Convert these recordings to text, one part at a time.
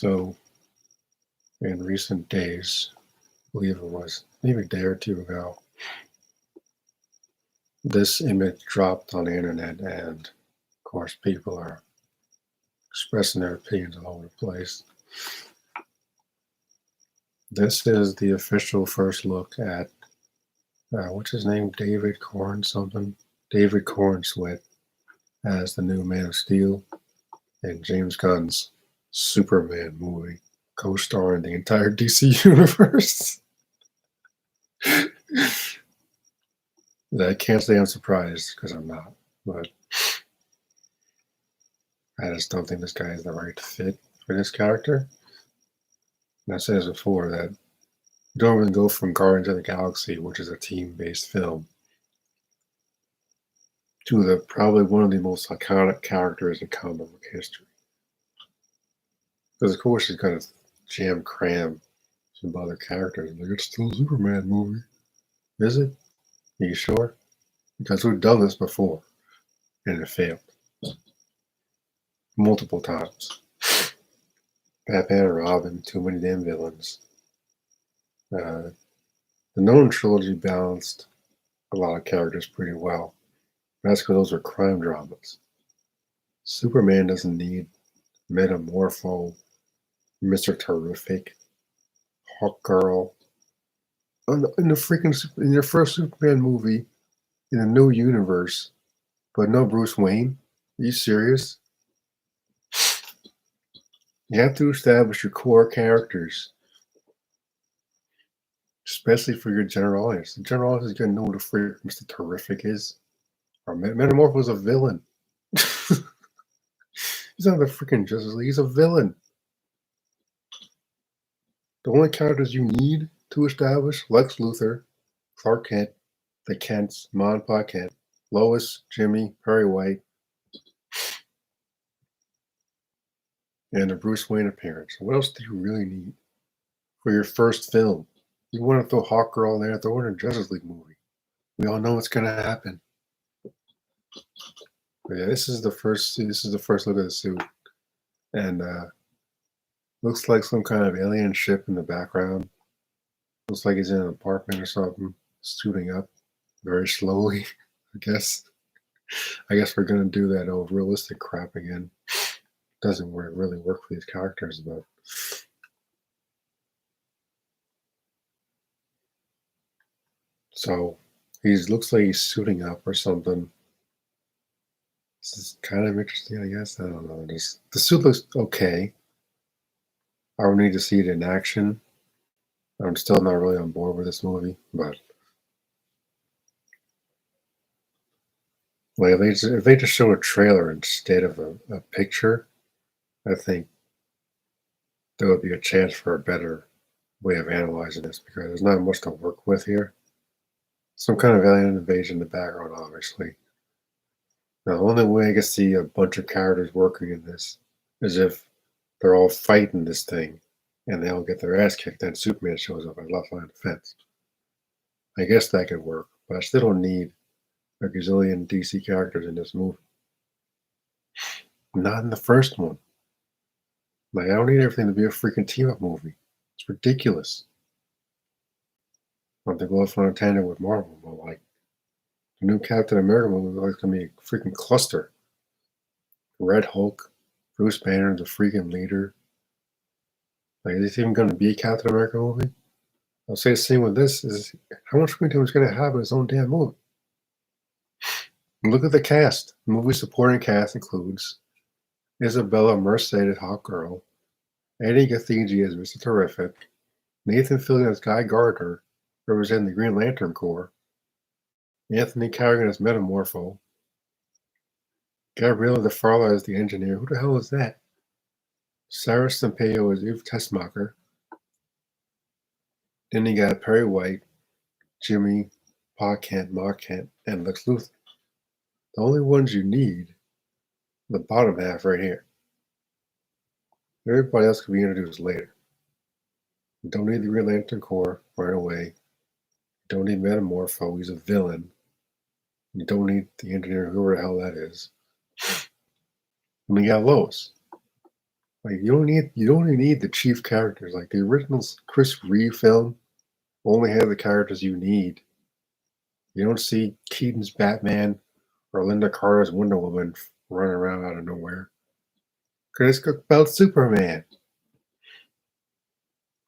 So, in recent days, I believe it was maybe a day or two ago, this image dropped on the internet, and of course, people are expressing their opinions all over the place. This is the official first look at what's his name? David Corn something? David Corn Sweat as the new Man of Steel in James Gunn's Superman movie, co-starring the entire DC universe. I can't say I'm surprised because I'm not, but I just don't think this guy is the right fit for this character. And I said this before that you don't really go from Guardians of the Galaxy, which is a team-based film, to the probably one of the most iconic characters in comic book history. Because of course he's gonna jam cram some other characters. Like, it's still a Superman movie. Is it? Are you sure? Because we've done this before and it failed. Multiple times. Batman and Robin, too many damn villains. The Nolan trilogy balanced a lot of characters pretty well. That's because those are crime dramas. Superman doesn't need Metamorpho, Mr. Terrific, Hawkgirl. In your first Superman movie in a new universe, but no Bruce Wayne? Are you serious? You have to establish your core characters, especially for your general audience. The general audience is going to know who the freak Mr. Terrific is. Or Metamorpho is a villain. He's not the freaking Justice League. He's a villain. The only characters you need to establish: Lex Luthor, Clark Kent, the Kents, Ma and Pa Kent, Lois, Jimmy, Perry White, and the Bruce Wayne appearance. What else do you really need for your first film? You want to throw Hawkgirl in there, throw her in a Justice League movie. We all know what's going to happen. But yeah, this is the first look at the suit, and looks like some kind of alien ship in the background. Looks like he's in an apartment or something, suiting up very slowly. I guess we're gonna do that old realistic crap again. Doesn't really work for these characters, but so looks like he's suiting up or something. This is kind of interesting, I guess. I don't know. The suit looks okay. I would need to see it in action. I'm still not really on board with this movie, but like if they just show a trailer instead of a picture, I think there would be a chance for a better way of analyzing this because there's not much to work with here. Some kind of alien invasion in the background, obviously. Now, the only way I can see a bunch of characters working in this is if they're all fighting this thing and they all get their ass kicked, then Superman shows up at left line of defense. I guess that could work, but I still don't need a gazillion DC characters in this movie. Not in the first one. Like, I don't need everything to be a freaking team-up movie. It's ridiculous. Not to go off on a tangent with Marvel, but like, the new Captain America movie looks like it's going to be a freaking cluster. Red Hulk, Bruce Banner, the freaking leader. Like, is this even going to be a Captain America movie? I'll say the same with this: is how much screen time is going to have in his own damn movie? And look at the cast. The movie supporting cast includes Isabella Merced, Hawkgirl, Eddie Gathegi as Mr. Terrific, Nathan Fillion as Guy Gardner, representing the Green Lantern Corps, Anthony Carrigan as Metamorpho, Gabriella DeFarla as the Engineer. Who the hell is that? Sarah Sampaio as Eve Tessmacher. Then you got Perry White, Jimmy, Pa Kent, Ma Kent, and Lex Luthor. The only ones you need, the bottom half right here. Everybody else can be introduced later. You don't need the Green Lantern Corps right away. You don't need Metamorpho, he's a villain. You don't need the Engineer, whoever the hell that is. And we got Lois. Like you don't even need the chief characters. Like the original Chris Reeve film only had the characters you need. You don't see Keaton's Batman or Linda Carter's Wonder Woman running around out of nowhere. Because it's about Superman.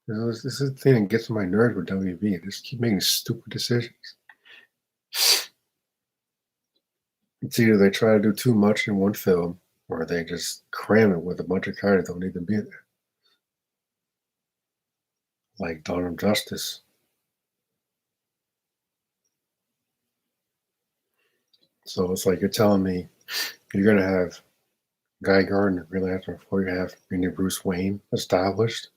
This is the thing that gets on my nerves with WB. They just keep making stupid decisions. It's either they try to do too much in one film, or they just cram it with a bunch of characters that don't need to be there. Like Dawn of Justice. So it's like you're telling me you're gonna have Guy Gardner really after before you have your new Bruce Wayne established?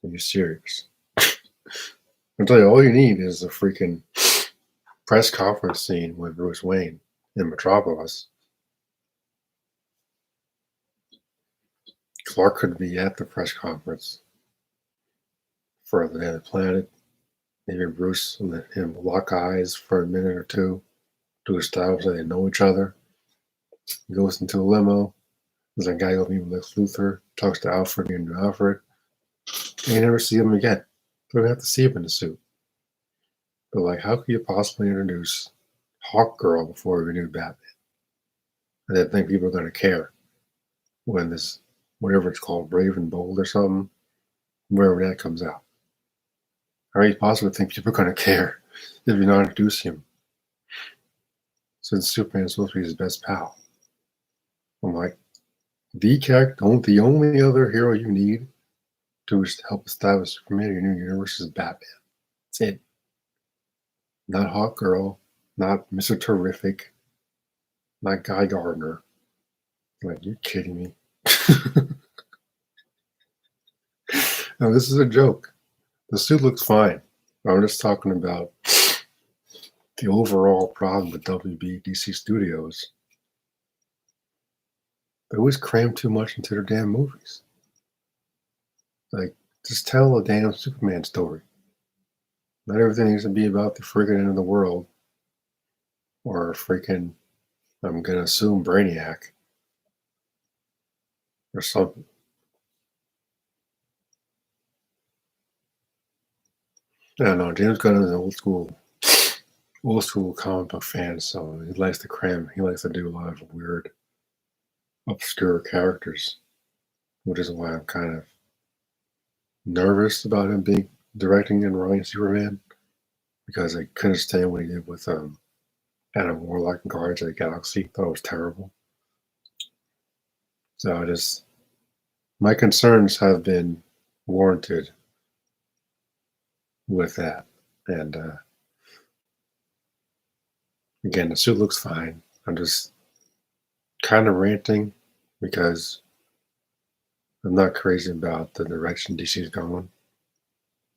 Are you serious? I'll tell you, all you need is a freaking press conference scene with Bruce Wayne in Metropolis. Clark could be at the press conference for the planet. Maybe Bruce and him lock eyes for a minute or two to establish that they know each other. He goes into a limo. There's a guy going to meet with Lex Luthor, talks to Alfred, and Alfred. And you never see him again. You don't have to see him in the suit. But like, how could you possibly introduce Hawk Girl before we knew Batman? And then think people are going to care when this, whatever it's called, Brave and Bold or something, wherever that comes out. How do you possibly think people are going to care if you're not introducing him? Since Superman is supposed to be his best pal. I'm like, the only other hero you need to help establish Superman in your new universe is Batman. That's it. Not Hawk Girl, not Mr. Terrific, not Guy Gardner. Like, you're kidding me. No, this is a joke. The suit looks fine. I'm just talking about the overall problem with WB DC Studios. They always cram too much into their damn movies. Like, just tell a damn Superman story. Not everything needs to be about the freaking end of the world or freaking, I'm going to assume, Brainiac or something. I don't know. James Gunn is an old school comic book fan, so he likes to cram. He likes to do a lot of weird, obscure characters, which is why I'm kind of nervous about him being directing and writing Superman, because I couldn't stand what he did with Adam Warlock and Guardians of the Galaxy. Thought it was terrible. So my concerns have been warranted with that. And again, the suit looks fine. I'm just kind of ranting because I'm not crazy about the direction DC's going.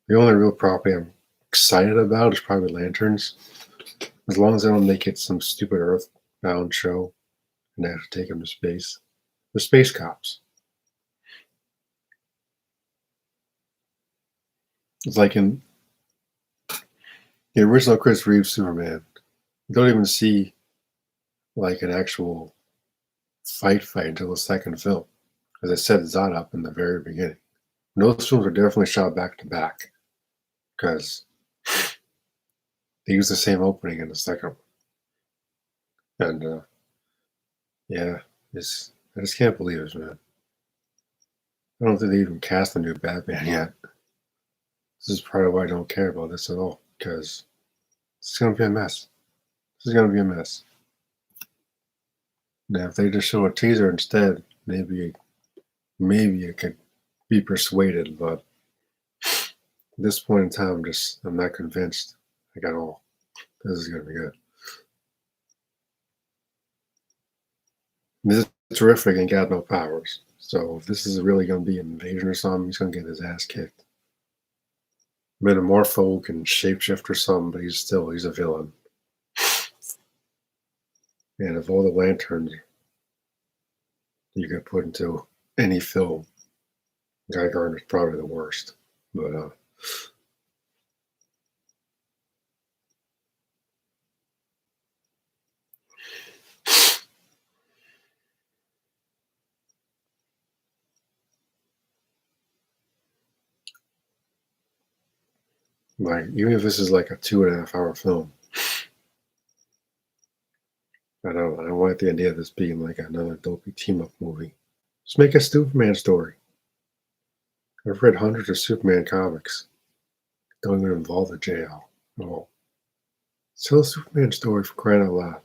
The only real property I'm excited about is probably Lanterns. As long as they don't make it some stupid Earthbound show and they have to take them to space. The Space Cops. It's like in the original Chris Reeve Superman, you don't even see like an actual fight until the second film. As I set Zod up in the very beginning. And those films are definitely shot back to back because they use the same opening in the second one. And yeah, I just can't believe it, man. I don't think they even cast a new Batman yet. This is part of why I don't care about this at all, because it's going to be a mess. This is going to be a mess. Now, if they just show a teaser instead, maybe it could be persuaded, but at this point in time, I'm not convinced like at all. This is going to be good. This is terrific and got no powers. So if this is really going to be an invasion or something, he's going to get his ass kicked. Metamorpho can shapeshift or something, but he's a villain. And of all the lanterns you could put into any film, Guy Gardner's probably the worst. But Like, even if this is like a 2.5 hour film, I don't like the idea of this being like another dopey team up movie. Just make a Superman story. I've read hundreds of Superman comics. Don't even involve the JL. No. Tell a Superman story for crying out loud.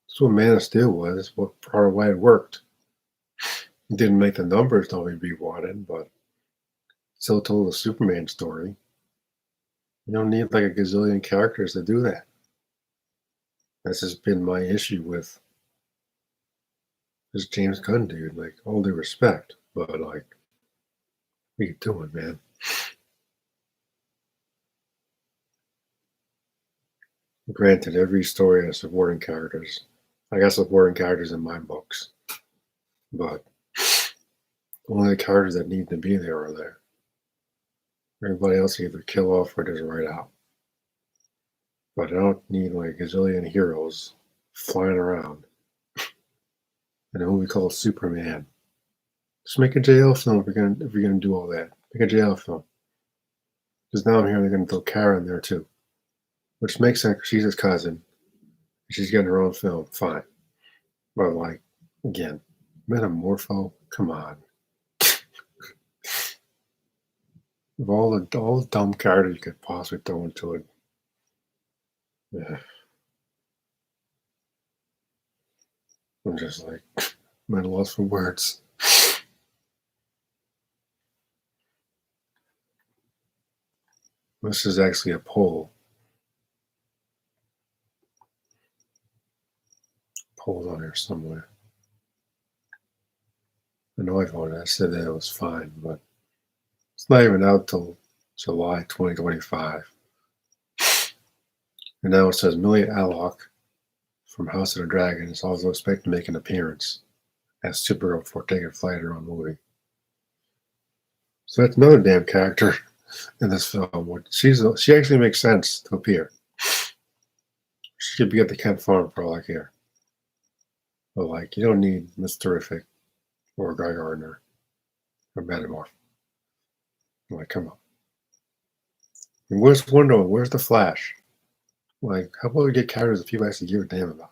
That's what Man of Steel was, what part of why it worked. It didn't make the numbers WB wanted, but still told a Superman story. You don't need like a gazillion characters to do that. That's just been my issue with this James Gunn dude. Like, all due respect, but like, what are you doing, man? Granted, every story has supporting characters. I got supporting characters in my books, but only the characters that need to be there are there. Everybody else either kill off or just write out. But I don't need like a gazillion heroes flying around in a movie called Superman. Just make a JL film if you're gonna do all that. Make a JL film. Because now I'm hearing they're gonna throw Kara in there too. Which makes sense, she's his cousin. She's getting her own film, fine. But like, again, Metamorpho, come on. Of all the dumb characters you could possibly throw into it. Yeah. I'm just like, I'm at a loss for words. This is actually a poll. Poll's on here somewhere. I know I voted. I said that it was fine, but it's not even out till July 2025. And now it says Millie Alcock from House of the Dragon is also expected to make an appearance as Supergirl before taking flight in her own movie. So that's another damn character in this film. She actually makes sense to appear. She could be at the Kent Farm for all I care. But like, you don't need Miss Terrific or Guy Gardner or Metamorph. Like, come on. And where's Wonder Woman? Where's the Flash? Like, how about we get characters that people actually give a damn about?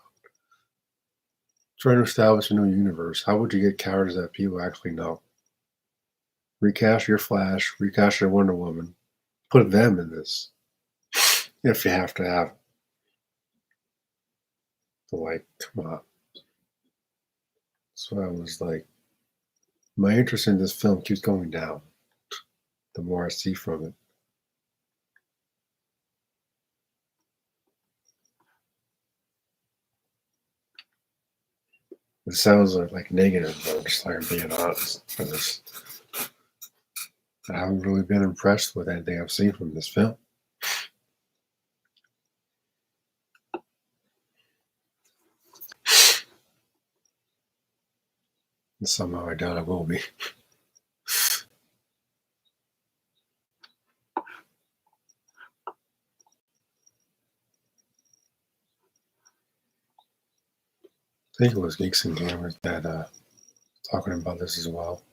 Trying to establish a new universe. How would you get characters that people actually know? Recast your Flash, recast your Wonder Woman, put them in this. If you have to have them. So like, come on. So I was like, my interest in this film keeps going down the more I see from it. It sounds like negative, but I'm just like I'm being honest. I haven't really been impressed with anything I've seen from this film. And somehow I doubt I will be. I think it was Geeks and Gamers that talking about this as well.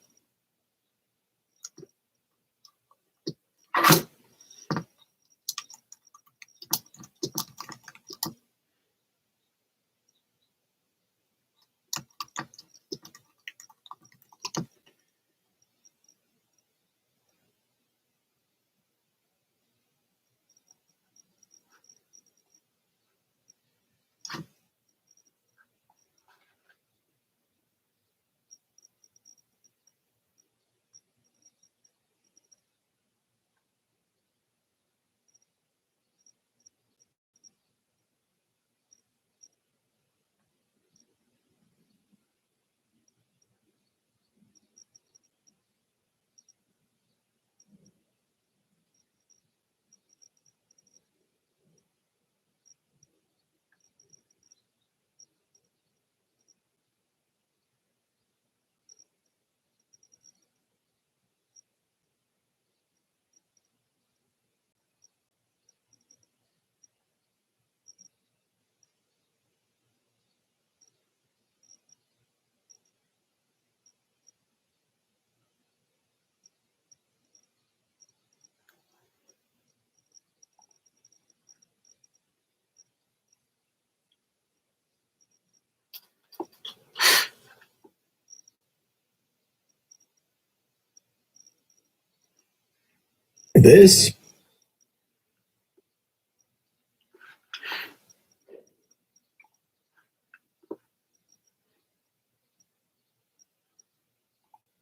This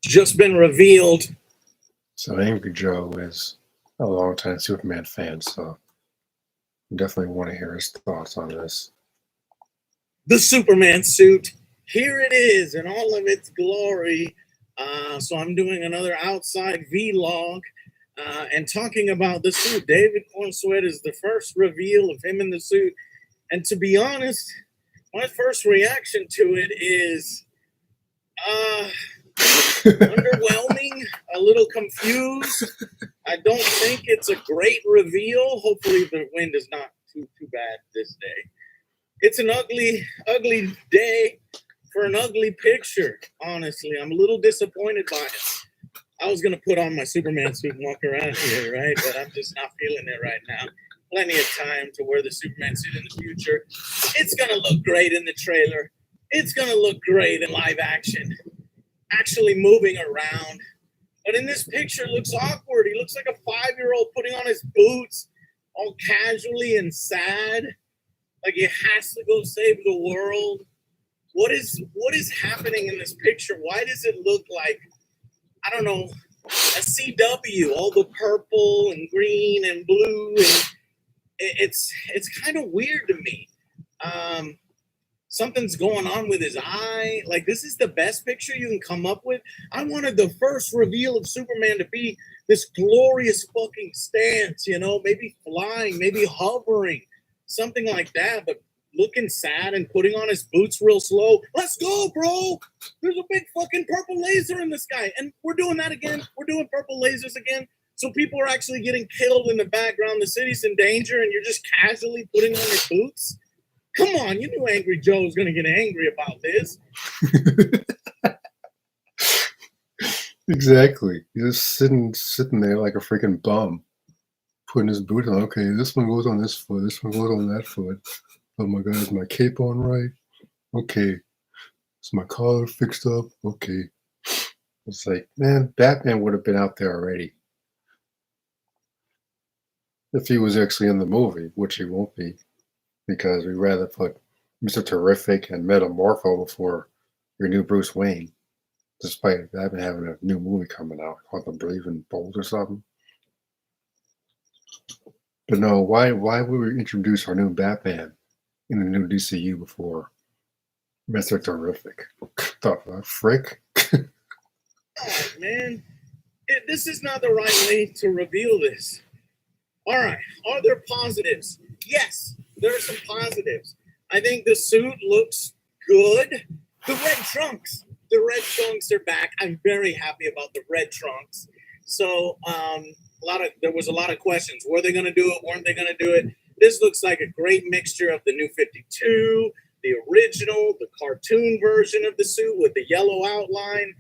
just been revealed. So Angry Joe is a longtime Superman fan, so I definitely want to hear his thoughts on this. The Superman suit, here it is in all of its glory. So I'm doing another outside vlog and talking about the suit. David Cornsweat is the first reveal of him in the suit. And to be honest, my first reaction to it is underwhelming, a little confused. I don't think it's a great reveal. Hopefully the wind is not too bad this day. It's an ugly day for an ugly picture, honestly. I'm a little disappointed by it. I was going to put on my Superman suit and walk around here, right? But I'm just not feeling it right now. Plenty of time to wear the Superman suit in the future. It's going to look great in the trailer. It's going to look great in live action. Actually moving around. But in this picture, it looks awkward. He looks like a 5-year-old putting on his boots all casually and sad. Like he has to go save the world. What is happening in this picture? Why does it look like, I don't know, a CW? All the purple and green and blue, and it's kind of weird to me. Something's going on with his eye. Like, this is the best picture you can come up with. I wanted the first reveal of Superman to be this glorious fucking stance, you know, maybe flying, maybe hovering, something like that, but looking sad and putting on his boots real slow. Let's go, bro. There's a big fucking purple laser in the sky. And we're doing that again. We're doing purple lasers again. So people are actually getting killed in the background. The city's in danger, and you're just casually putting on your boots. Come on, you knew Angry Joe was going to get angry about this. Exactly. He's just sitting there like a freaking bum, putting his boot on. Okay, this one goes on this foot. This one goes on that foot. Oh my God, is my cape on right? Okay. Is my collar fixed up? Okay. It's like, man, Batman would have been out there already. If he was actually in the movie, which he won't be, because we'd rather put Mr. Terrific and Metamorpho before your new Bruce Wayne, despite Batman having a new movie coming out called The Brave and Bold or something. But no, why would we introduce our new Batman in the new DCU before Mr. Terrific? The frick? Oh, man. This is not the right way to reveal this. All right. Are there positives? Yes, there are some positives. I think the suit looks good. The red trunks are back. I'm very happy about the red trunks. So there was a lot of questions. Were they going to do it? Weren't they going to do it? This looks like a great mixture of the new 52, the original, the cartoon version of the suit with the yellow outline.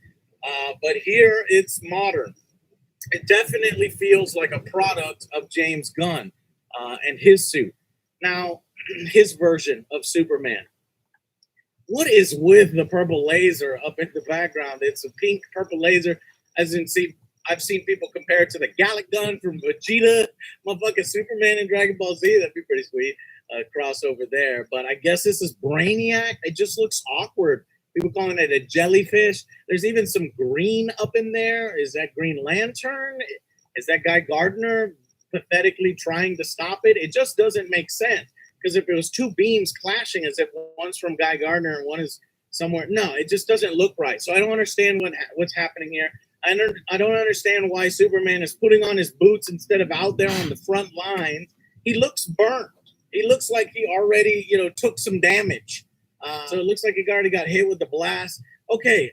But here it's modern. It definitely feels like a product of James Gunn and his suit. Now, his version of Superman. What is with the purple laser up in the background? It's a pink purple laser. I've seen people compare it to the Gallic gun from Vegeta, motherfucking Superman in Dragon Ball Z. That'd be pretty sweet. Crossover there. But I guess this is Brainiac. It just looks awkward. People calling it a jellyfish. There's even some green up in there. Is that Green Lantern? Is that Guy Gardner pathetically trying to stop it? It just doesn't make sense. Because if it was two beams clashing as if one's from Guy Gardner and one is somewhere, no, it just doesn't look right. So I don't understand what's happening here. I don't understand why Superman is putting on his boots instead of out there on the front lines. He looks burnt. He looks like he already, took some damage. So it looks like he already got hit with the blast. Okay,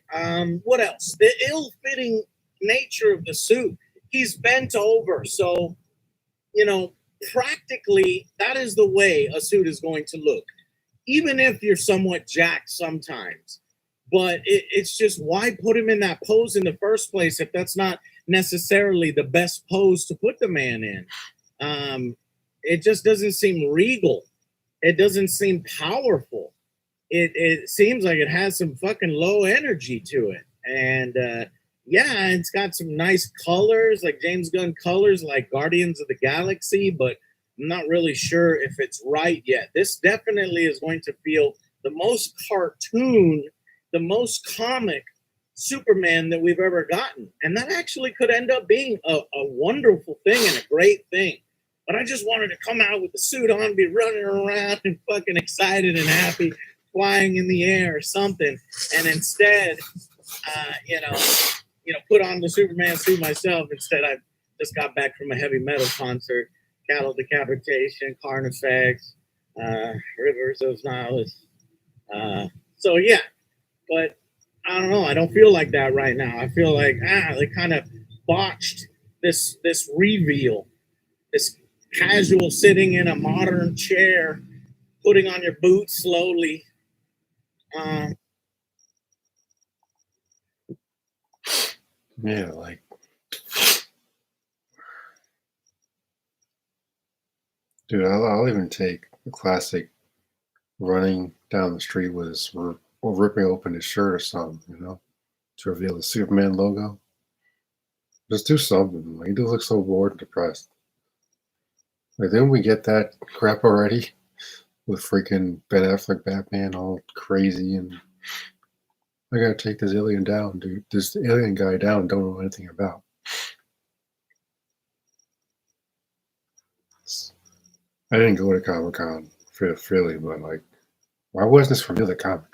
what else? The ill-fitting nature of the suit. He's bent over, so, practically that is the way a suit is going to look. Even if you're somewhat jacked sometimes. But it's just, why put him in that pose in the first place if that's not necessarily the best pose to put the man in? It just doesn't seem regal. It doesn't seem powerful. It seems like it has some fucking low energy to it. And yeah, it's got some nice colors, like James Gunn colors, like Guardians of the Galaxy, but I'm not really sure if it's right yet. This definitely is going to feel the most cartoon, the most comic Superman that we've ever gotten. And that actually could end up being a wonderful thing and a great thing. But I just wanted to come out with the suit on, be running around and fucking excited and happy, flying in the air or something. And instead, put on the Superman suit myself. Instead, I just got back from a heavy metal concert, Cattle Decapitation, Carnifex, Rivers of Nihilus. So yeah, but I don't know. I don't feel like that right now. I feel like they kind of botched this reveal. This casual sitting in a modern chair, putting on your boots slowly. Yeah, like dude, I'll even take the classic running down the street with his or ripping open his shirt or something, to reveal the Superman logo. Just do something. Like, he does look so bored and depressed. Like, didn't we get that crap already? With freaking Ben Affleck Batman all crazy and I gotta take this alien down, dude. This alien guy down don't know anything about. I didn't go to Comic-Con for Philly, but like, why wasn't this revealed at Comic-Con?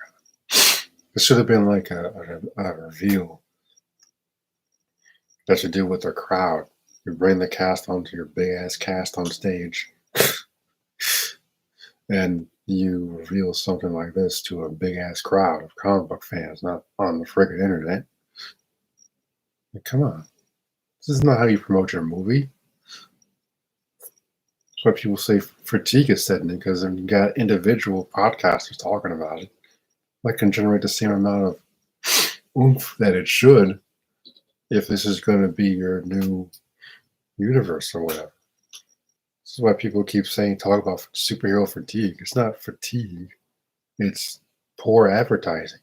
This should have been like a reveal that you do with a crowd. You bring the cast onto your big ass cast on stage, and you reveal something like this to a big ass crowd of comic book fans, not on the friggin' internet. Like, come on, this is not how you promote your movie. That's why people say fatigue is setting in, because you got individual podcasters talking about it. That can generate the same amount of oomph that it should if this is going to be your new universe or whatever. This is why people keep talk about superhero fatigue. It's not fatigue, it's poor advertising.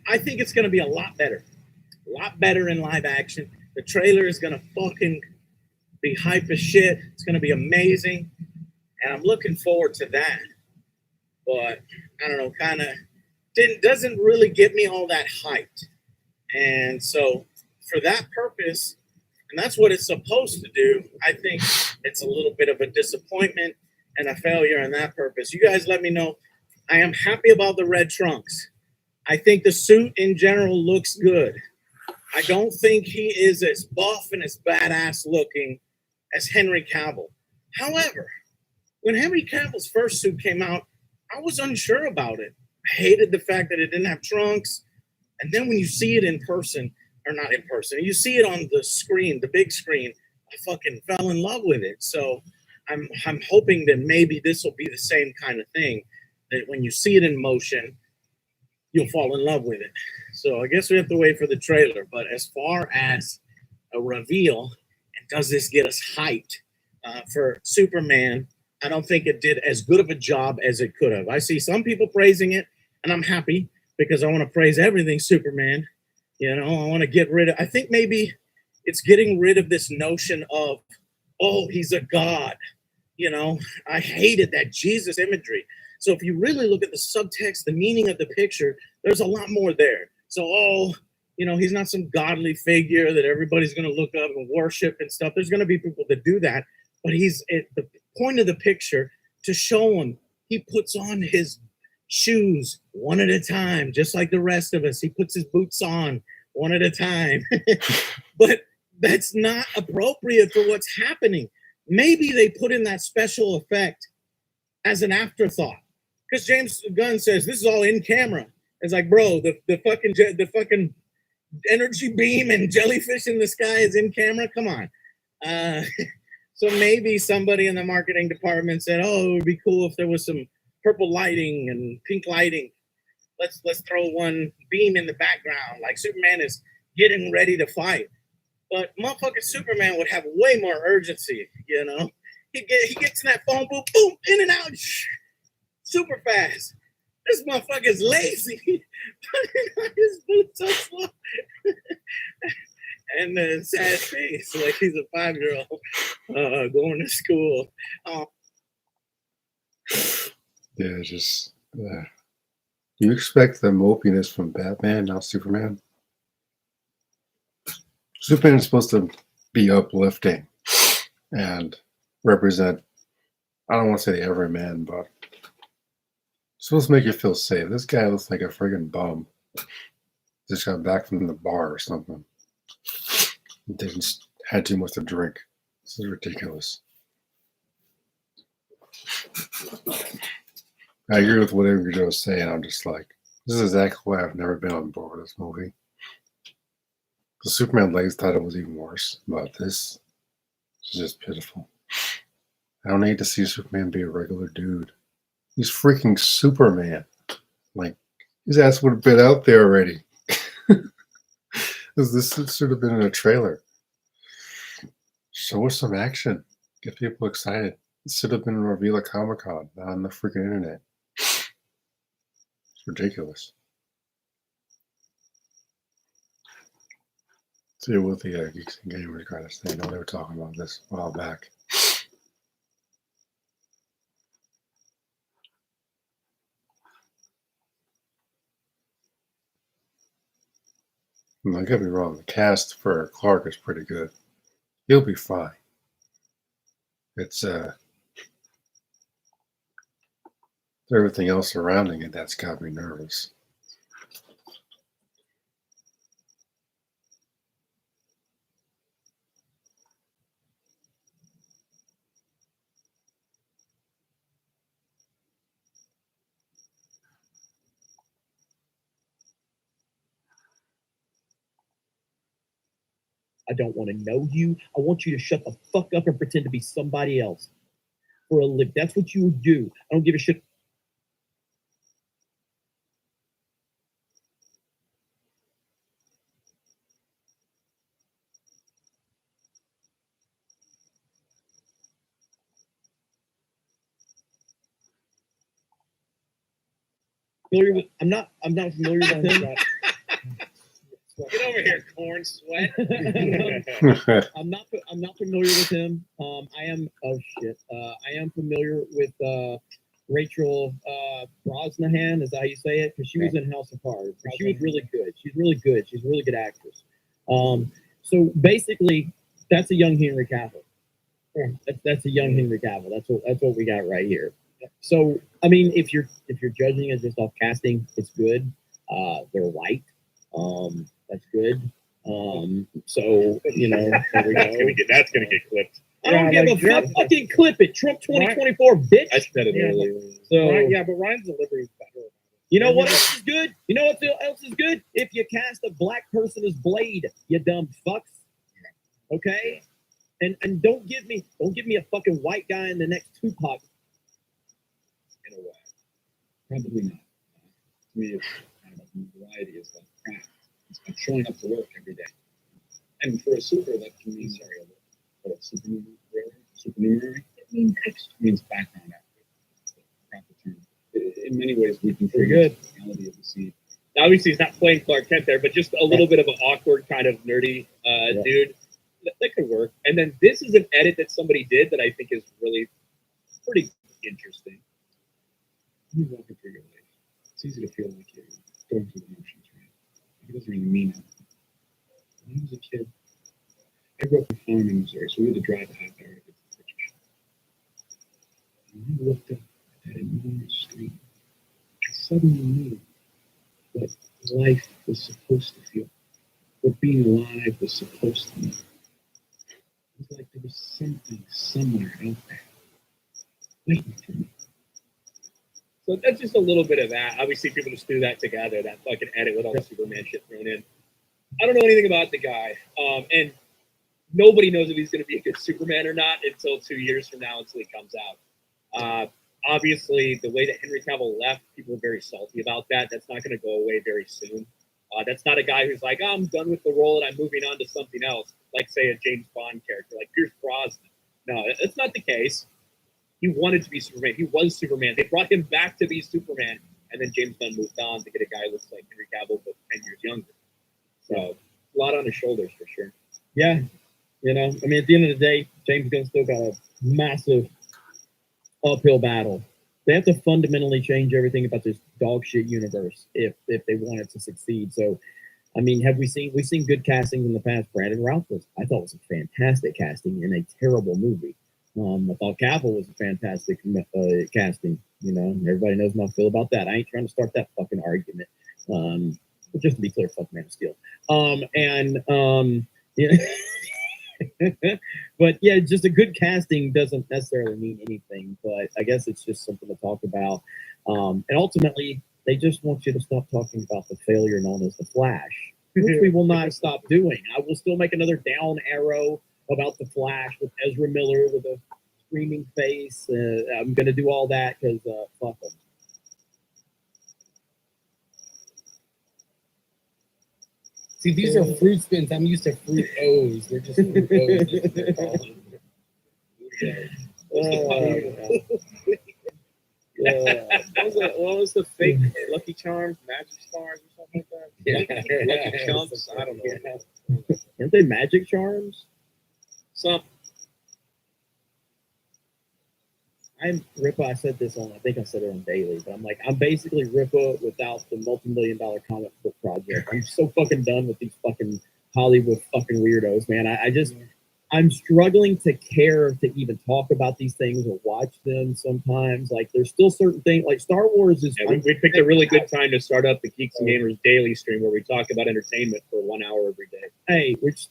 I think it's going to be a lot better in live action. The trailer is going to fucking be hype as shit. It's going to be amazing, and I'm looking forward to that. But I don't know, kind of doesn't really get me all that hyped. And so, for that purpose, and that's what it's supposed to do, I think it's a little bit of a disappointment and a failure in that purpose. You guys let me know. I am happy about the red trunks. I think the suit in general looks good. I don't think he is as buff and as badass looking as Henry Cavill. However, when Henry Cavill's first suit came out, I was unsure about it. I hated the fact that it didn't have trunks. And then when you see it in person, or not in person, you see it on the screen, the big screen, I fucking fell in love with it. So I'm hoping that maybe this will be the same kind of thing, that when you see it in motion, you'll fall in love with it. So I guess we have to wait for the trailer. But as far as a reveal, and does this get us hyped for Superman, I don't think it did as good of a job as it could have. I see some people praising it, and I'm happy because I want to praise everything Superman. I want to get rid of, I think maybe it's getting rid of this notion of, oh, he's a god. I hated that Jesus imagery. So if you really look at the subtext, the meaning of the picture, there's a lot more there. So, he's not some godly figure that everybody's going to look up and worship and stuff. There's going to be people that do that. But he's at the point of the picture to show him he puts on his shoes one at a time, just like the rest of us. He puts his boots on one at a time. But that's not appropriate for what's happening. Maybe they put in that special effect as an afterthought. Because James Gunn says this is all in camera. It's like, bro, the fucking energy beam and jellyfish in the sky is in camera. Come on. So maybe somebody in the marketing department said, oh, it would be cool if there was some purple lighting and pink lighting. let's throw one beam in the background, like Superman is getting ready to fight. But motherfucking Superman would have way more urgency, you know. He gets in that phone booth, boom, in and out, super fast. This motherfucker's lazy. His boots so slow. And the sad face, like he's a 5-year-old going to school. Yeah, just you expect the mopiness from Batman, not Superman. Superman is supposed to be uplifting and represent, I don't want to say the everyman, but it's supposed to make you feel safe. This guy looks like a friggin' bum. Just got back from the bar or something. Didn't had too much to drink. This is ridiculous. I agree with whatever you're just saying. I'm just like, this is exactly why I've never been on board with this movie. The Superman legs thought it was even worse, but this is just pitiful. I don't need to see Superman be a regular dude. He's freaking Superman. Like, his ass would have been out there already. This should have been in a trailer. Show us some action. Get people excited. It should have been a reveal at Comic-Con, not on the freaking internet. It's ridiculous. See what the Geeks and Gamers kind of thing. I know they were talking about this a while back. I could be wrong. The cast for Clark is pretty good. He'll be fine. It's everything else surrounding it that's got me nervous. I don't want to know you. I want you to shut the fuck up and pretend to be somebody else for a living. That's what you do. I don't give a shit. I'm not familiar with him. Get over here, corn sweat. I'm not familiar with him. I am familiar with Rachel Brosnahan. Is that how you say it? Because she was in House of Cards. She was really good. She's really good. She's a really good actress. So basically, that's a young Henry Cavill. That's a young Henry Cavill. That's what we got right here. So I mean, if you're judging it just off casting, it's good. They're white. That's good. So you know, there we go. That's gonna get clipped. I don't give a fuck. Fucking clip it. Trump 2024, bitch. I said it earlier. So But Ryan's delivery is better. you know what else is good? You know what else is good? If you cast a black person as Blade, you dumb fucks. Okay? And don't give me a fucking white guy in the next Tupac. In a way. Probably not. To me, it's kind of a variety of craft. It's about showing up to work every day. And for a super, that can mean, what a supernumerary? It means extra. It means background actor. Proper term. In many ways, we can figure out the reality of the scene. Obviously, he's not playing Clark Kent there, but just a little bit of an awkward kind of nerdy dude. That could work. And then this is an edit that somebody did that I think is really pretty interesting. When you're walking through your life, it's easy to feel like you're going through the motions, right? It doesn't really mean anything. When I was a kid, I grew up in farming, Missouri, so we had to drive a half hour to get to the butcher shop. And when I looked up at that enormous screen, I suddenly knew what life was supposed to feel, what being alive was supposed to mean. It was like there was something somewhere out there waiting for me. So that's just a little bit of that. Obviously, people just threw that together, that fucking edit with all the Superman shit thrown in. I don't know anything about the guy. And nobody knows if he's going to be a good Superman or not until 2 years from now until he comes out. obviously, the way that Henry Cavill left, people were very salty about that. That's not going to go away very soon. That's not a guy who's like, oh, I'm done with the role and I'm moving on to something else, like, say, a James Bond character, like Pierce Brosnan. No, that's not the case. He wanted to be Superman. He was Superman. They brought him back to be Superman, and then James Gunn moved on to get a guy who looks like Henry Cavill, but 10 years younger. So, a lot on his shoulders for sure. Yeah, you know, I mean, at the end of the day, James Gunn still got a massive uphill battle. They have to fundamentally change everything about this dog shit universe if they want it to succeed. So, I mean, we've seen good castings in the past. Brandon Routh I thought was a fantastic casting in a terrible movie. I thought Cavill was a fantastic casting. You know, everybody knows how I feel about that. I ain't trying to start that fucking argument. But just to be clear, fuck Man of Steel. Yeah. But yeah, just a good casting doesn't necessarily mean anything, but I guess it's just something to talk about. And ultimately, they just want you to stop talking about the failure known as the Flash, which we will not stop doing. I will still make another down arrow about the Flash with Ezra Miller with a screaming face. I'm going to do all that because fuck them. See, these are fruit spins. I'm used to fruit O's. They're just fruit O's. What was the fake Lucky Charms, Magic Stars, or something like that? Yeah. Lucky Chumps. I don't know. Aren't they magic charms? Some. I'm Ripa. I said this on, I think I said it on Daily, but I'm basically Ripa without the multi-million-dollar comic book project. I'm so fucking done with these fucking Hollywood fucking weirdos, man. I'm struggling to care to even talk about these things or watch them sometimes. Like, there's still certain things, like Star Wars is. Yeah, we picked a really good time to start up the Geeks and Gamers daily stream where we talk about entertainment for 1 hour every day. Hey, which.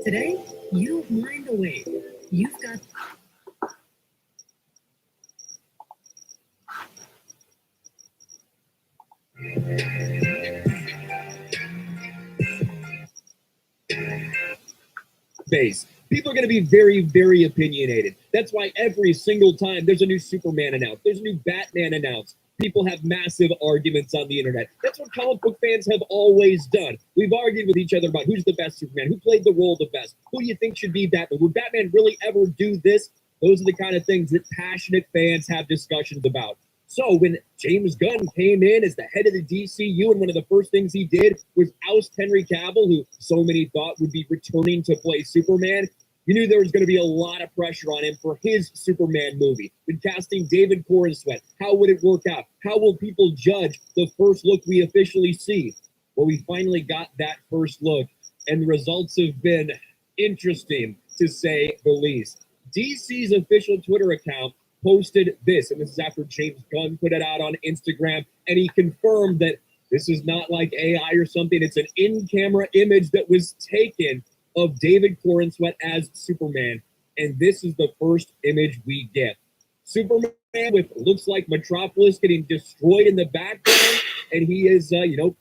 Today, you mind away. You've got base. People are going to be very, very opinionated. That's why every single time there's a new Superman announced, there's a new Batman announced, people have massive arguments on the internet. That's what comic book fans have always done. We've argued with each other about who's the best Superman, who played the role the best, who do you think should be Batman? Would Batman really ever do this? Those are the kind of things that passionate fans have discussions about. So when James Gunn came in as the head of the DCU, and one of the first things he did was oust Henry Cavill, who so many thought would be returning to play Superman, you knew there was going to be a lot of pressure on him for his Superman movie. When casting David Corenswet, how would it work out? How will people judge the first look we officially see? Well, we finally got that first look, and the results have been interesting, to say the least. DC's official Twitter account posted this, and this is after James Gunn put it out on Instagram, and he confirmed that this is not like AI or something. It's an in-camera image that was taken of David Corenswet as Superman, and this is the first image we get. Superman with looks like Metropolis getting destroyed in the background, and he is,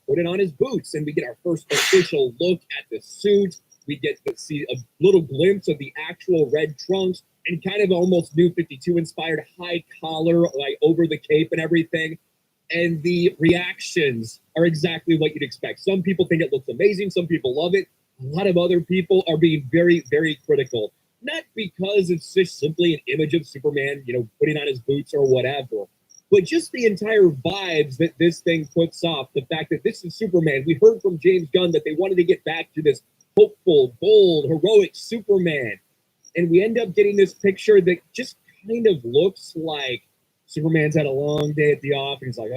putting on his boots, and we get our first official look at the suit. We get to see a little glimpse of the actual red trunks and kind of almost New 52 inspired high collar, like over the cape and everything. And the reactions are exactly what you'd expect. Some people think it looks amazing. Some people love it. A lot of other people are being very, very critical. Not because it's just simply an image of Superman, putting on his boots or whatever, but just the entire vibes that this thing puts off. The fact that this is Superman. We heard from James Gunn that they wanted to get back to this hopeful, bold, heroic Superman. And we end up getting this picture that just kind of looks like Superman's had a long day at the office. He's like,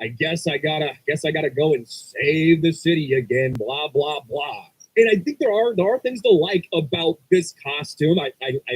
I guess I gotta go and save the city again, blah, blah, blah. And I think there are things to like about this costume. I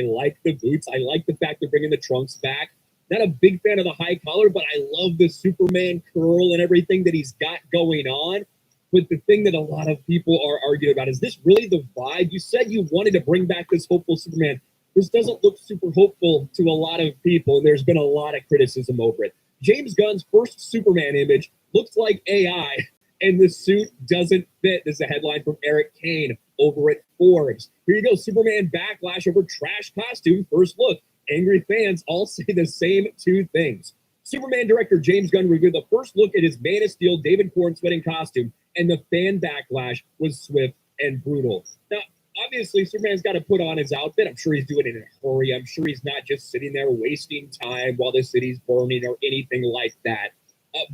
like the boots. I like the fact they're bringing the trunks back. Not a big fan of the high collar, but I love the Superman curl and everything that he's got going on. But the thing that a lot of people are arguing about is this really the vibe? You said you wanted to bring back this hopeful Superman. This doesn't look super hopeful to a lot of people, and there's been a lot of criticism over it. James Gunn's first Superman image looks like AI, and the suit doesn't fit. This is a headline from Eric Kane over at Forbes. Here you go, Superman backlash over trash costume. First look. Angry fans all say the same two things. Superman director James Gunn reviewed the first look at his Man of Steel David Corn sweating costume, and the fan backlash was swift and brutal. Now, obviously, Superman's got to put on his outfit. I'm sure he's doing it in a hurry. I'm sure he's not just sitting there wasting time while the city's burning or anything like that.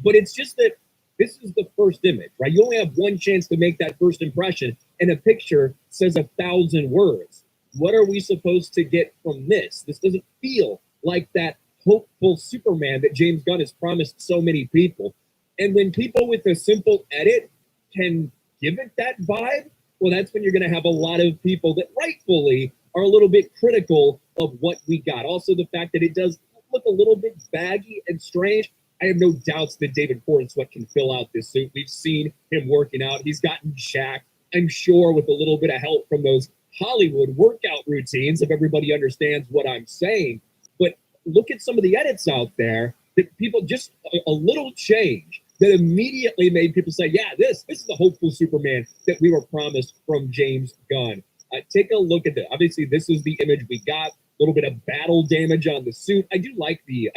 But it's just that this is the first image, right? You only have one chance to make that first impression, and a picture says 1,000 words. What are we supposed to get from this? This doesn't feel like that hopeful Superman that James Gunn has promised so many people. And when people with a simple edit can give it that vibe, well, that's when you're going to have a lot of people that rightfully are a little bit critical of what we got. Also, the fact that it does look a little bit baggy and strange. I have no doubts that David Cornsweet can fill out this suit. We've seen him working out. He's gotten jacked, I'm sure, with a little bit of help from those Hollywood workout routines, if everybody understands what I'm saying. But look at some of the edits out there that people just a little change that immediately made people say, yeah, this is the hopeful Superman that we were promised from James Gunn. Take a look at that. Obviously, this is the image we got. A little bit of battle damage on the suit. I do like the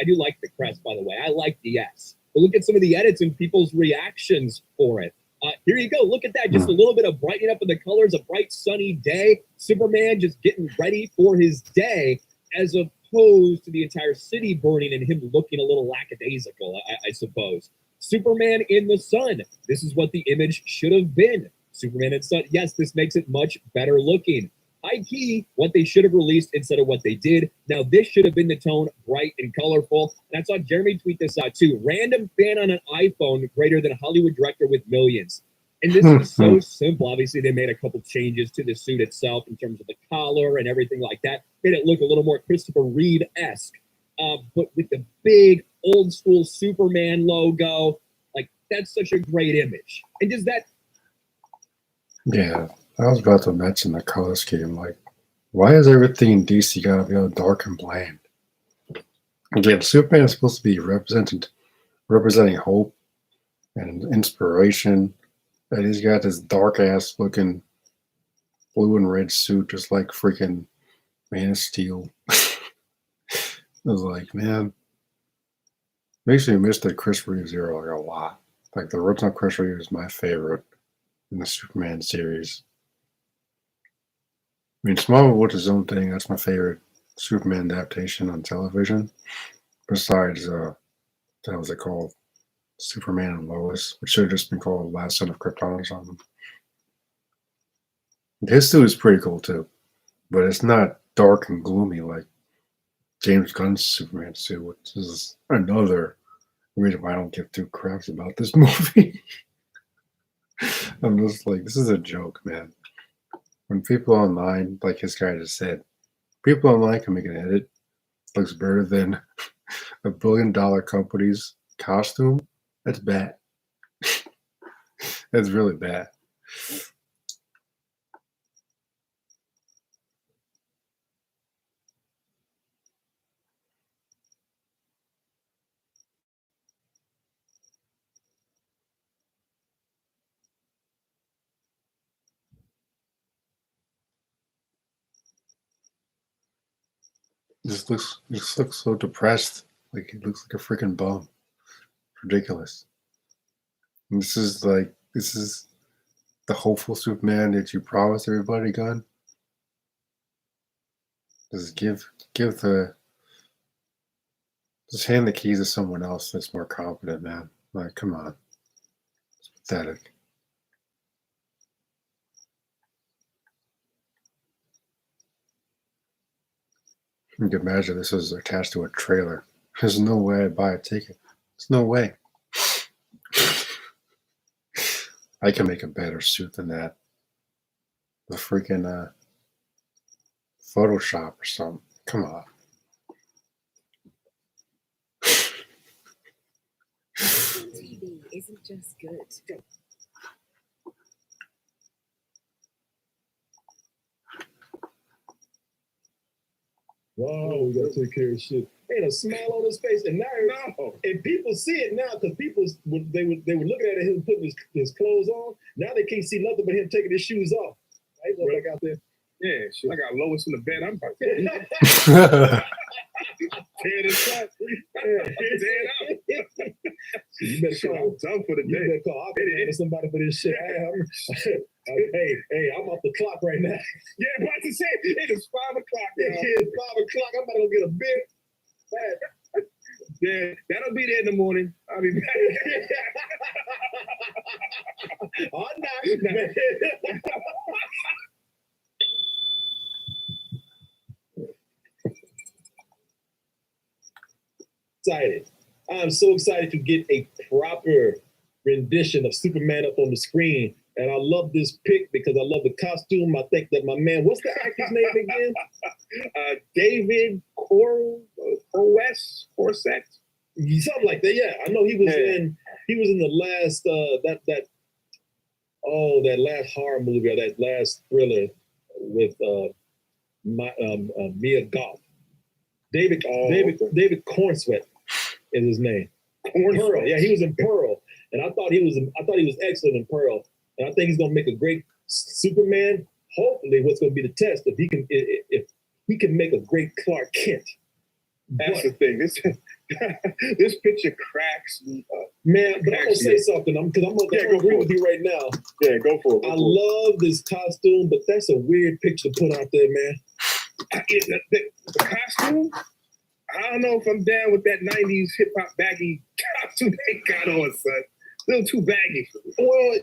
crest, by the way. I like the S. But look at some of the edits and people's reactions for it. Here you go. Look at that. Just a little bit of brightening up of the colors, a bright sunny day. Superman just getting ready for his day, as opposed to the entire city burning and him looking a little lackadaisical, I suppose. Superman in the sun. This is what the image should have been. Superman in sun. Yes, this makes it much better looking. High key, what they should have released instead of what they did. Now, this should have been the tone, bright and colorful. And I saw Jeremy tweet this out too. Random fan on an iPhone greater than a Hollywood director with millions. And this is so simple. Obviously, they made a couple changes to the suit itself in terms of the collar and everything like that. Made it look a little more Christopher Reeve-esque. But with the big old school Superman logo, like, that's such a great image. And does that... Yeah, I was about to mention the color scheme. Like, why is everything in DC gotta be all dark and bland? Again, Superman is supposed to be representing hope and inspiration. And he's got this dark ass looking blue and red suit, just like freaking Man of Steel. I was like, man, makes me miss the Chris Reeves era like a lot. Like, the original Chris Reeves is my favorite in the Superman series. I mean, Smallwood's his own thing. That's my favorite Superman adaptation on television. Besides, that was it called? Superman and Lois, which should have just been called Last Son of Krypton or something. His suit is pretty cool too, but it's not dark and gloomy like James Gunn's Superman suit, which is another reason why I don't give two craps about this movie. I'm just like, this is a joke, man. When people online, like his guy just said, people online can make an edit, looks better than $1 billion company's costume. That's bad. That's really bad. Just looks so depressed. Like he looks like a freaking bum. Ridiculous. And this is the hopeful Superman that you promised everybody, Gunn. Just just hand the keys to someone else that's more confident, man. Like, come on. It's pathetic. You can imagine this was attached to a trailer. There's no way I'd buy a ticket. There's no way. I can make a better suit than that. The freaking Photoshop or something. Come on. TV isn't just good. Wow, we gotta take care of shit. Ain't a smile on his face, and now, and people see it now because people they were looking at him putting his clothes on. Now they can't see nothing but him taking his shoes off. Right? Right. Back out there. Yeah, shit. I got Lois in the bed. I'm about to tear this up. Tear it up. You better call. I'm done for the day. You better call. I'll be somebody for this shit. Hey, I'm off the clock right now. Yeah, I'm about to say it is 5 o'clock. It's 5 o'clock. I'm about to go get a beer. Yeah, that'll be there in the morning. I'll be back. All night, man. Excited. I'm so excited to get a proper rendition of Superman up on the screen. And I love this pick because I love the costume. I think that my man, what's the actor's name again? David Corset. Something like that. Yeah, I know he was in the last that last horror movie or that last thriller with Mia Goth. David Cornsweat is his name. Pearl. Yeah, he was in Pearl, and I thought he was excellent in Pearl, and I think he's gonna make a great Superman. Hopefully, what's gonna be the test if he can make a great Clark Kent. That's the thing. This picture cracks me up. Man, but I'm gonna say something. I'm gonna agree with you right now. Yeah, go for it. I love this costume, but that's a weird picture to put out there, man. The costume, I don't know if I'm down with that 90s hip hop baggy costume they got on, son. A little too baggy for me. Well,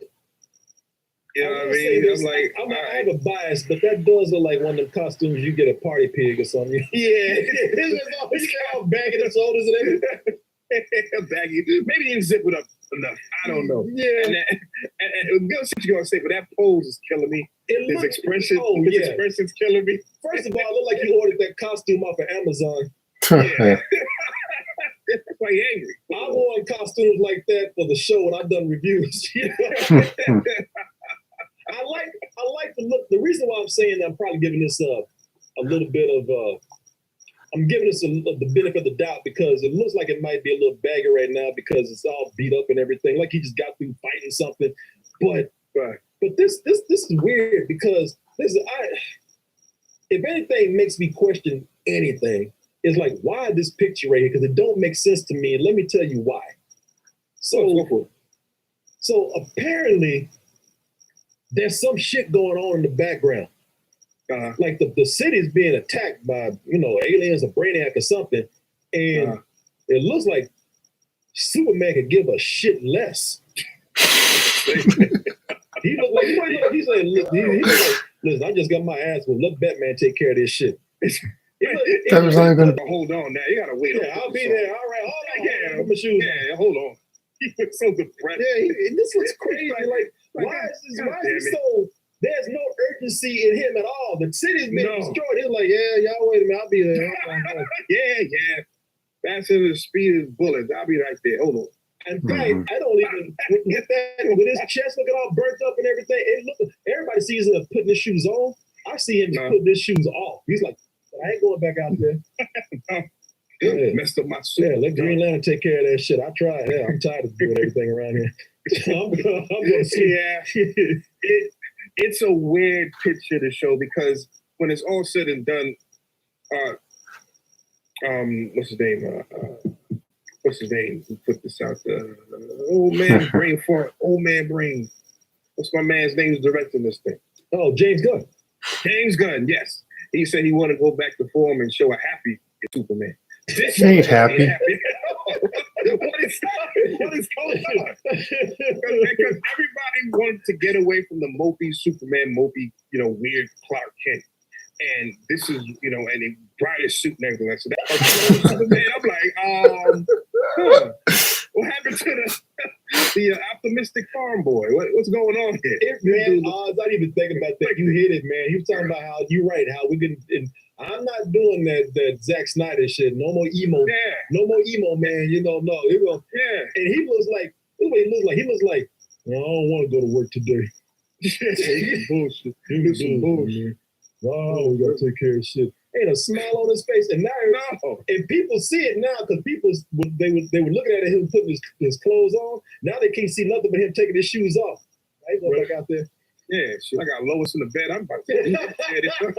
you know what I mean? I have a bias, but that does look like one of them costumes you get a party pig or something. Yeah, it's always kind of baggy the shoulders and everything. Baggy. Maybe he didn't zip it up enough. I don't know. Yeah. And what you're gonna say, but that pose is killing me. His expression's killing me. First of all, it looked like you ordered that costume off of Amazon. Yeah. That's why you're angry. I've worn costumes like that for the show when I've done reviews. I like the look. The reason why I'm saying that I'm probably giving this a little bit of I'm giving this the benefit of the doubt because it looks like it might be a little baggy right now because it's all beat up and everything. Like he just got through fighting something. But this is weird because if anything makes me question anything, it's like why this picture right here? Because it don't make sense to me. And let me tell you why. So apparently there's some shit going on in the background. Like the city is being attacked by, aliens or Brainiac or something. And it looks like Superman could give a shit less. He looked like, he's like, listen, I just got my ass with. Let Batman take care of this shit. Hold on now. You gotta wait. Yeah, I'll be there. All right, hold on. Yeah, my shoes. Yeah, hold on. He looks so depressed. Yeah, this looks crazy. Like why is this so? There's no urgency in him at all. The city's been destroyed. He's like, yeah, y'all wait a minute, I'll be there. yeah. Faster than the speed of bullets. I'll be right there. Hold on. In fact, I don't even with his chest looking all burnt up and everything. Everybody sees him putting his shoes on. I see him just putting his shoes off. He's like, I ain't going back out there. Yeah. Messed up my suit. Yeah, let Green Lantern take care of that shit. I tried. Yeah, I'm tired of doing everything around here. I'm gonna see. Yeah. It's a weird picture to show because when it's all said and done, what's his name? Who put this out? Old man brain fart. Old man brain. What's my man's name who's directing this thing? Oh, James Gunn. James Gunn. Yes, he said he wanted to go back to form and show a happy Superman. This ain't happy. What is going on? Because everybody wanted to get away from the mopey Superman, weird Clark Kent. And this is, and he brought his suit and everything. So that's Superman. I'm like, what happened to The optimistic farm boy. What's going on here? Man, I was not even thinking about that. You hit it, man. He was talking about how you're right, how we can. And I'm not doing that Zack Snyder shit. No more emo. Yeah. No more emo, man. You know, no. He will, Yeah. and he looks like. Look what he looks like. He looks like. I don't want to go to work today. Bullshit. He's some bullshit. Wow, we gotta take care of shit. Ain't a smile on his face, and now No. and people see it now because people they were looking at him putting his clothes on. Now they can't see nothing but him taking his shoes off. Right, go back out there. Yeah, shit. I got Lois in the bed. I'm about to tear this up.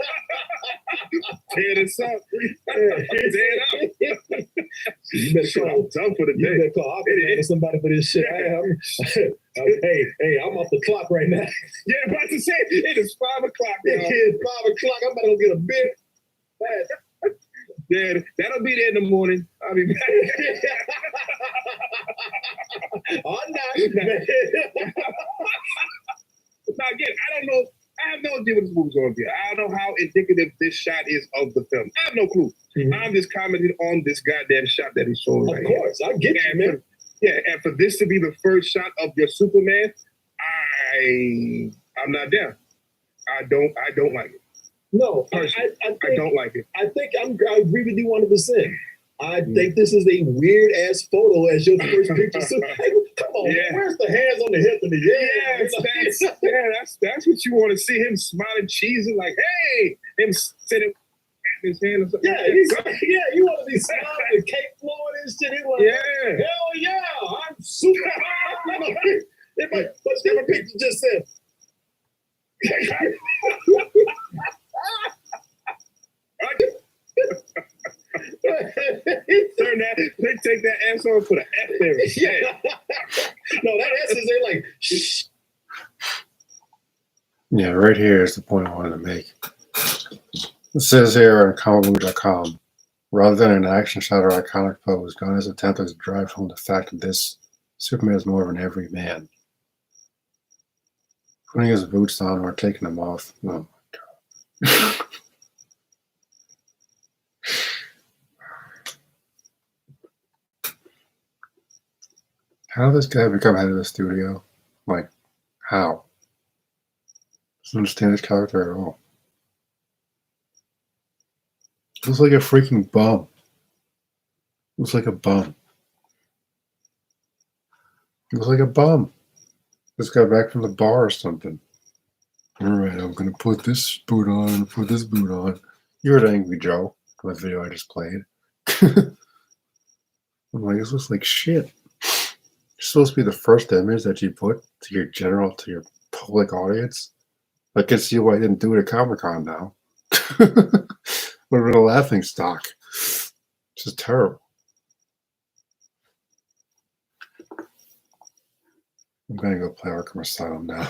Tear this up. Tear it up. You better Shit, call. I'm done for the You day. better call somebody for this shit. Hey, I'm off the clock right now. Yeah, I'm about to say it is 5 o'clock. It's 5 o'clock. I'm about to go get a beer. Yeah, that'll be there in the morning. I'll be back. Oh, no. Now again, I don't know. I have no idea what this movie's going to be. I don't know how indicative this shot is of the film. I have no clue. Mhm. I'm just commenting on this goddamn shot that he's showing right Of here. course, I get you, And man. and for this to be the first shot of your Superman, I'm not down. I don't like it. No, I I don't like it. I think I agree with you 100%. I think this is a weird ass photo as your first picture. So, hey, come on, Yeah. where's the hands on the hip and the That's what you want to see, him smiling, cheesing, like, hey, him sitting at his hand or something. you want to be smiling and cake flowing and shit. He's like, Yeah. hell yeah, I'm super. But the picture just said. Take that ass on for the F there. Yeah. No, that S is there like, shh. Yeah, right here is the point I wanted to make. It says here on comicbook.com, rather than an action shot or iconic pose, Gunn has attempted to drive home the fact that this Superman is more of an everyman. Putting his boots on or taking them off. Oh my god. How did this guy become head of the studio? Like, how? Doesn't understand his character at all. Looks like a freaking bum. Looks like a bum. Looks like a bum. Just got back from the bar or something. Alright, I'm gonna put this boot on, put this boot on. You heard Angry Joe, the video I just played. I'm like, this looks like shit. It's supposed to be the first image that you put to your public audience. I can see why I didn't do it at Comic-Con now. Would have been a laughing stock. It's just terrible. I'm gonna go play Arkham Asylum now.